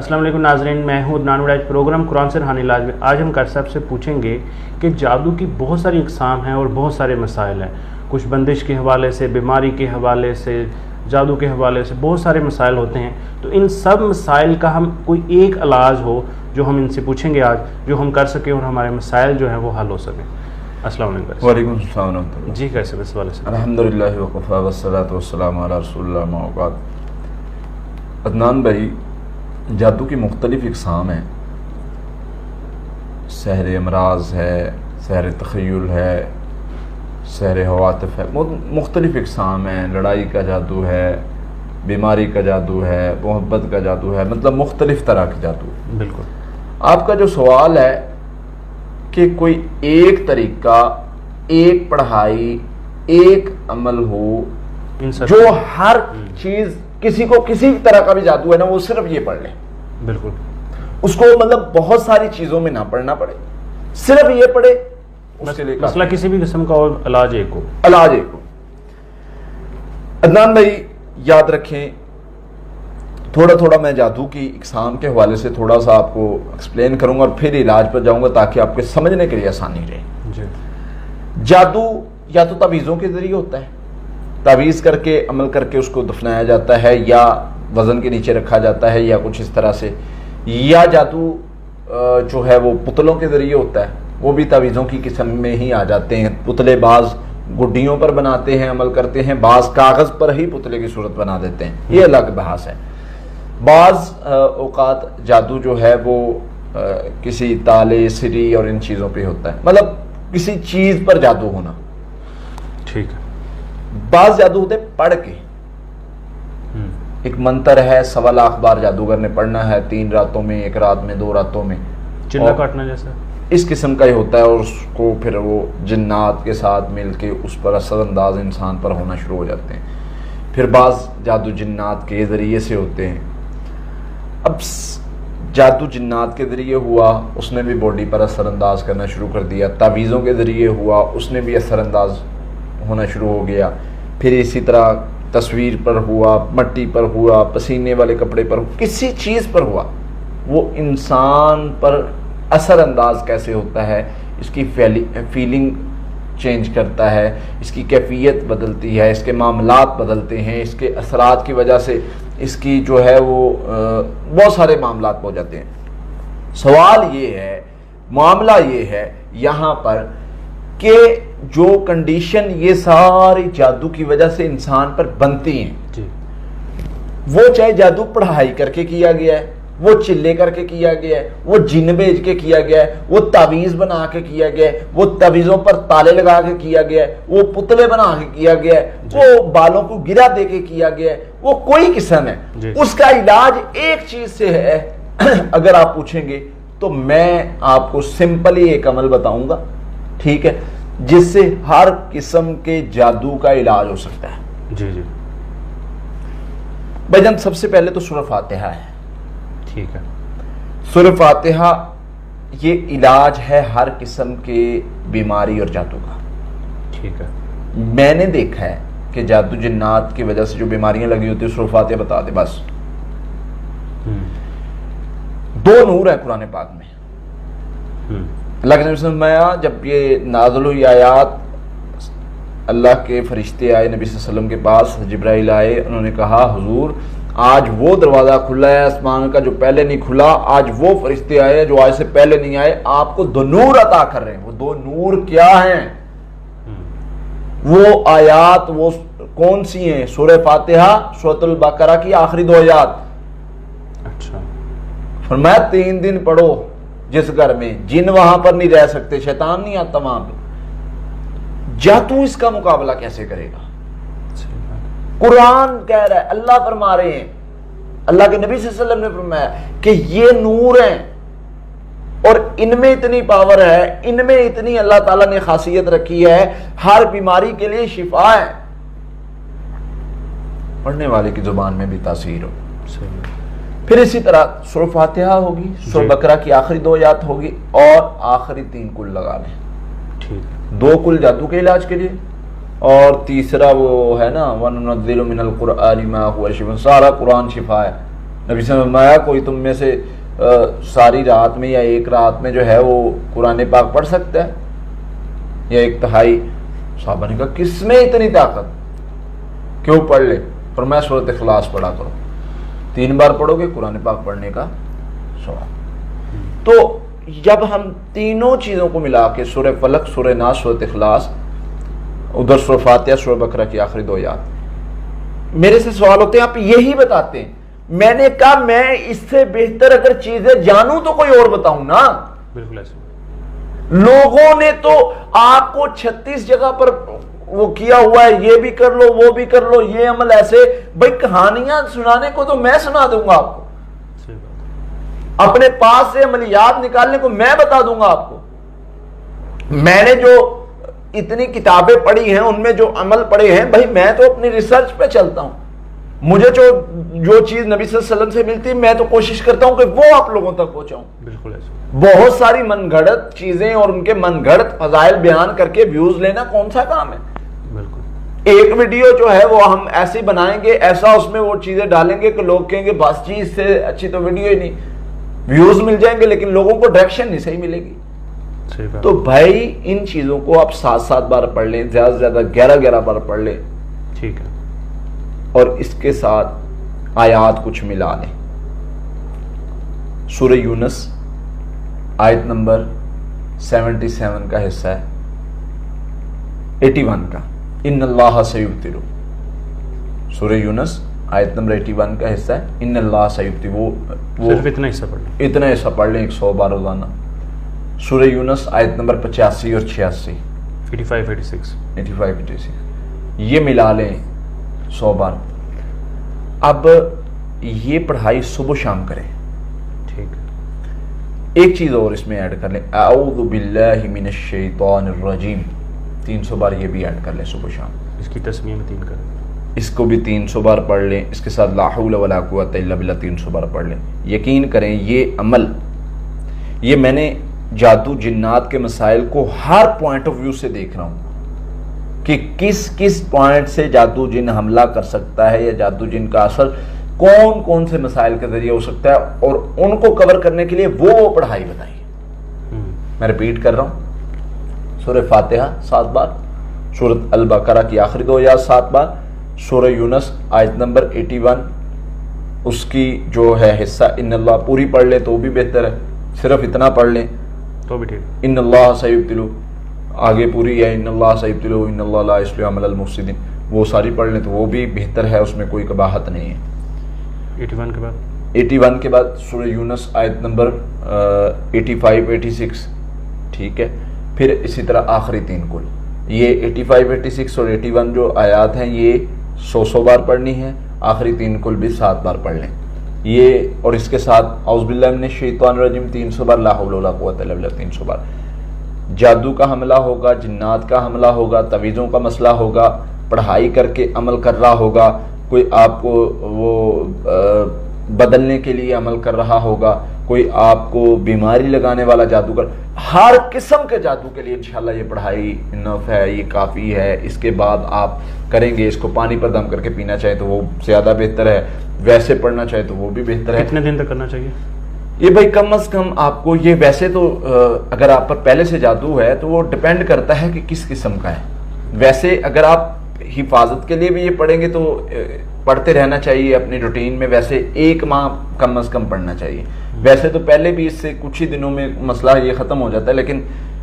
अस्सलाम वालेकुम नाज़रीन, मैं हूँ अदनान वड़ाइच। प्रोग्राम कुरान से रूहानी इलाज में आज हम साहब से पूछेंगे कि जादू की बहुत सारी अक़साम हैं और बहुत सारे मसाइल हैं। कुछ बंदिश के हवाले से, बीमारी के हवाले से, जादू के हवाले से बहुत सारे मसाइल होते हैं। तो इन सब मसाइल का हम कोई एक इलाज हो जो हम इनसे पूछेंगे आज, जो हम कर सकें और हमारे मसाइल जो हैं वो हल हो सकें। अस्सलाम वालेकुम। वालेकुम। जी, कैसे बस वाले से? अल्हम्दुलिल्लाह वक़फ़ा वस्सलातु वस्सलामु अला रसूलिल्लाह अम्मा बाद। अदनान भाई, जादू की मुख्तलिफ़ इक़साम हैं। सहर अमराज है, सहर तख़य्युल है, सहर हवातिफ़ है, मुख्तलिफ़ इक़साम हैं। लड़ाई का जादू है, बीमारी का जादू है, मोहब्बत का जादू है, मतलब मुख्तलिफ़ तरह के जादू। बिल्कुल। आपका जो सवाल है कि कोई एक तरीका, एक पढ़ाई, एक अमल हो जो हर चीज़, किसी को किसी तरह का भी जादू है ना, वो सिर्फ ये पढ़ ले। बिल्कुल। उसको मतलब बहुत सारी चीज़ों में ना पढ़ना पड़े, सिर्फ ये पढ़े, उसके लिए मसला किसी भी किस्म का और इलाज एक हो। इलाज एक हो। अदनान भाई याद रखें, थोड़ा थोड़ा मैं जादू की इक़साम के हवाले से थोड़ा सा आपको एक्सप्लेन करूंगा और फिर इलाज पर जाऊंगा ताकि आपके समझने के लिए आसानी रहे। जी। जादू या तो तावीज़ों के ज़रिए होता है, तावीज़ करके अमल करके उसको दफनाया जाता है, या वज़न के नीचे रखा जाता है, या कुछ इस तरह से। या जादू जो है वो पुतलों के ज़रिए होता है, वो भी तावीज़ों की किस्म में ही आ जाते हैं। पुतले बाज़ गुड्डियों पर बनाते हैं, अमल करते हैं, बाज़ कागज़ पर ही पुतले की सूरत बना देते हैं, ये अलग बहस है। बाज़ औक़ात जादू जो है वो किसी ताले, सिरी और इन चीज़ों पे होता है, मतलब किसी चीज़ पर जादू होना। ठीक है। बाज़ जादू होते पढ़ के, एक मंत्र है, 1.25 लाख बार जादूगर ने पढ़ना है, 3 रातों में, 1 रात में, 2 रातों में, चिल्ला काटना जैसा इस किस्म का ही होता है। और उसको फिर वो जिन्नात के साथ मिलके उस पर असर अंदाज इंसान पर होना शुरू हो जाते हैं। फिर बाज़ जादू जिन्नात के ज़रिए से होते हैं। अब जादू जिन्नात के ज़रिए हुआ, उसने भी बॉडी पर असर अंदाज करना शुरू कर दिया। तावीज़ों के ज़रिए हुआ, उसने भी असर अंदाज होना शुरू हो गया। फिर इसी तरह तस्वीर पर हुआ, मट्टी पर हुआ, पसीने वाले कपड़े पर, किसी चीज़ पर हुआ, वो इंसान पर असर अंदाज कैसे होता है, इसकी फीलिंग चेंज करता है, इसकी कैफियत बदलती है, इसके मामलात बदलते हैं, इसके असरात की वजह से इसकी जो है वो बहुत सारे मामलात हो जाते हैं। सवाल ये है, मामला ये है यहाँ पर कि जो कंडीशन ये सारी जादू की वजह से इंसान पर बनती हैं जी, वो चाहे जादू पढ़ाई करके किया गया है, वो चिल्ले करके किया गया है, वो जिन भेज के किया गया है, वो तावीज़ बना के किया गया है, वो तावीज़ों पर ताले लगा के किया गया है, वो पुतले बना के किया गया है, वो बालों को गिरा दे के किया गया है, वो कोई किस्म है, उसका इलाज एक चीज से है। अगर आप पूछेंगे तो मैं आपको सिंपली एक अमल बताऊंगा, ठीक है, जिससे हर किस्म के जादू का इलाज हो सकता है। जी जी भाईजान, सबसे पहले तो सूरह फातिहा है। ठीक है। सूरह फातिहा ये इलाज है हर किस्म के बीमारी और जादू का। ठीक है। मैंने देखा है कि जादू जिन्नात की वजह से जो बीमारियां लगी होती है, सूरह फातिहा बता दे बस। 2 नूर है कुरान पाक में। अल्लाह के फरमाया, जब ये नाज़िल हुई आयात, अल्लाह के फरिश्ते आए नबी सल्लल्लाहु अलैहि वसल्लम के पास, जिब्राइल आए, उन्होंने कहा हुजूर आज वो दरवाज़ा खुला है आसमान का जो पहले नहीं खुला, आज वो फरिश्ते आए जो आज से पहले नहीं आए, आपको 2 नूर अता कर रहे हैं। वो 2 नूर क्या हैं? वो आयात वो कौन सी हैं? सूरह फातिहा, सूरतुल बकरा की आखिरी 2 आयात। अच्छा। फरमाया 3 दिन पढ़ो, जिस घर में जिन वहां पर नहीं रह सकते, शैतान नहीं आता वहां पे, जादू इसका मुकाबला कैसे करेगा? कुरान कह रहा है, अल्लाह फरमा रहे हैं, अल्लाह के नबी सल्लल्लाहु अलैहि वसल्लम ने फरमाया कि ये नूर हैं और इनमें इतनी पावर है, इनमें इतनी अल्लाह ताला ने खासियत रखी है, हर बीमारी के लिए शिफा है। पढ़ने वाले की जुबान में भी तासीर हो। फिर इसी तरह सूरह फातिहा होगी, सूरह बकरा की आखिरी 2 आयत होगी और आखिरी 3 कुल लगा लें। ठीक। 2 कुल जादू के इलाज के लिए और तीसरा वो है ना, वनुनज़्ज़िलु मिनल क़ुरआनि मा हुवा शिफ़ा, सारा कुरान शिफा है। نبی سے فرمایا کوئی تم میں سے ساری رات میں یا ایک رات میں جو ہے وہ قرآن پاک پڑھ سکتا ہے یا ایک تہائی؟ صحابہ نے کہا کس میں اتنی طاقت، کیوں پڑھ لے؟ فرمایا سورۃ اخلاص پڑھا کرو، 3 بار پڑھو گے قرآن پاک پڑھنے کا ثواب۔ تو جب ہم تینوں چیزوں کو ملا کے سورہ فلق، سورہ ناس، سورۃ اخلاص، ادھر سورہ فاتحہ، سورہ بقرہ کی آخری 2 آیات، میرے سے سوال ہوتے ہیں آپ یہی بتاتے ہیں، میں نے کہا میں اس سے بہتر اگر چیزیں جانوں تو کوئی اور بتاؤں نا۔ بالکل ایسے لوگوں نے تو آپ کو 36 جگہ پر وہ کیا ہوا ہے، یہ بھی کر لو وہ بھی کر لو، یہ عمل ایسے، بھائی کہانیاں سنانے کو تو میں سنا دوں گا آپ کو، اپنے پاس سے عملیات نکالنے کو میں بتا دوں گا آپ کو۔ میں نے جو اتنی کتابیں پڑھی ہیں ان میں جو عمل پڑھے ہیں، بھائی میں تو اپنی ریسرچ پہ چلتا ہوں، مجھے جو چیز نبی صلی اللہ علیہ وسلم سے ملتی ہے میں تو کوشش کرتا ہوں کہ وہ آپ لوگوں تک پہنچاؤں۔ بالکل ایسے بہت ساری من گھڑت چیزیں اور ان کے من گھڑت فضائل بیان کر کے ویوز لینا کون سا کام ہے؟ بالکل ایک ویڈیو جو ہے وہ ہم ایسی بنائیں گے، ایسا اس میں وہ چیزیں ڈالیں گے کہ لوگ کہیں گے بس جی اس سے اچھی تو ویڈیو ہی نہیں، ویوز مل جائیں گے لیکن لوگوں کو ڈائریکشن نہیں صحیح ملے گی۔ تو بھائی ان چیزوں کو آپ 7 بار پڑھ لیں، زیادہ سے زیادہ 11 بار پڑھ لیں، ٹھیک ہے، اور اس کے ساتھ آیات کچھ ملا لیں۔ سورہ یونس آیت نمبر 77 کا حصہ ہے، 81 کا، ان اللہ سیبتلو، سورہ یونس آیت نمبر 81 کا حصہ ہے، ان اللہ سیبتلو، وہ صرف اتنا حصہ پڑھ لیں، اتنا حصہ پڑھ لیں 100 بار روزانہ۔ سورہ یونس آیت نمبر 85 اور 86، 85-86 یہ ملا لیں 100 بار۔ اب یہ پڑھائی صبح شام کریں۔ ٹھیک ہے، ایک چیز اور اس میں ایڈ کر لیں، اعوذ باللہ من الشیطان الرجیم، 300 بار یہ بھی ایڈ کر لیں صبح شام۔ اس کی تسمیہ میں 3 کریں، اس کو بھی 300 بار پڑھ لیں، اس کے ساتھ لا حول ولا قوۃ الا باللہ 300 بار پڑھ لیں۔ یقین کریں یہ عمل، یہ میں نے جادو جنات کے مسائل کو ہر پوائنٹ آف ویو سے دیکھ رہا ہوں کہ کس پوائنٹ سے جادو جن حملہ کر سکتا ہے یا جادو جن کا اثر کون سے مسائل کے ذریعے ہو سکتا ہے، اور ان کو کور کرنے کے لیے وہ پڑھائی بتائی۔ میں ریپیٹ کر رہا ہوں، سورہ فاتحہ 7 بار، سورۃ البقرہ کی آخری 2 آیات 7 بار، سورہ یونس آیت نمبر 81 اس کی جو ہے حصہ ان اللہ پوری پڑھ لیں تو بھی بہتر ہے، صرف اتنا پڑھ لیں تو بھی ٹھیک، ان اللہ سیبتلو، آگے پوری ہے ان اللہ سیبتلو ان اللہ لا یصلح عمل المفسدین، وہ ساری پڑھ لیں تو وہ بھی بہتر ہے، اس میں کوئی قباحت نہیں ہے۔ 81 کے بعد سورہ یونس آیت نمبر 85-86، ٹھیک ہے، پھر اسی طرح آخری 3 کل، یہ 85-86 اور 81 جو آیات ہیں یہ 100 بار پڑھنی ہے، آخری 3 کل بھی 7 بار پڑھ لیں یہ، اور اس کے ساتھ اعوذ باللہ من الشیطان الرجیم 300 بار، لا حول ولا قوۃ الا باللہ 300 بار۔ جادو کا حملہ ہوگا، جنات کا حملہ ہوگا، تعویذوں کا مسئلہ ہوگا، پڑھائی کر کے عمل کر رہا ہوگا، کوئی آپ کو وہ بدلنے کے لیے عمل کر رہا ہوگا، کوئی آپ کو بیماری لگانے والا جادوگر، ہر قسم کے جادو کے لیے انشاءاللہ یہ پڑھائی انف ہے، یہ کافی ہے۔ اس کے بعد آپ کریں گے، اس کو پانی پر دم کر کے پینا چاہے تو وہ زیادہ بہتر ہے، ویسے پڑھنا چاہے تو وہ بھی بہتر ہے۔ کتنے دن تک کرنا چاہیے یہ بھائی کم از کم آپ کو یہ، ویسے تو اگر آپ پر پہلے سے جادو ہے تو وہ ڈپینڈ کرتا ہے کہ کس قسم کا ہے، ویسے اگر آپ حفاظت کے لیے بھی یہ پڑھیں گے تو پڑھتے رہنا چاہیے اپنی روٹین میں، ویسے 1 ماہ کم از کم پڑھنا چاہیے، ویسے تو پہلے بھی اس سے کچھ ہی دنوں میں مسئلہ یہ ختم ہو جاتا ہے، لیکن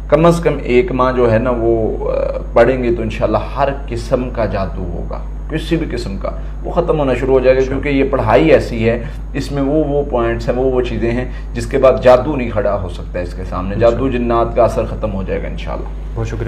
کم از کم 1 ماہ جو ہے نا وہ پڑھیں گے تو انشاءاللہ ہر قسم کا جادو ہوگا، کسی بھی قسم کا، وہ ختم ہونا شروع ہو جائے گا، کیونکہ یہ پڑھائی ایسی ہے، اس میں وہ پوائنٹس ہیں، وہ چیزیں ہیں جس کے بعد جادو نہیں کھڑا ہو سکتا ہے اس کے سامنے، جادو جنات کا اثر ختم ہو جائے گا انشاءاللہ۔ بہت شکریہ۔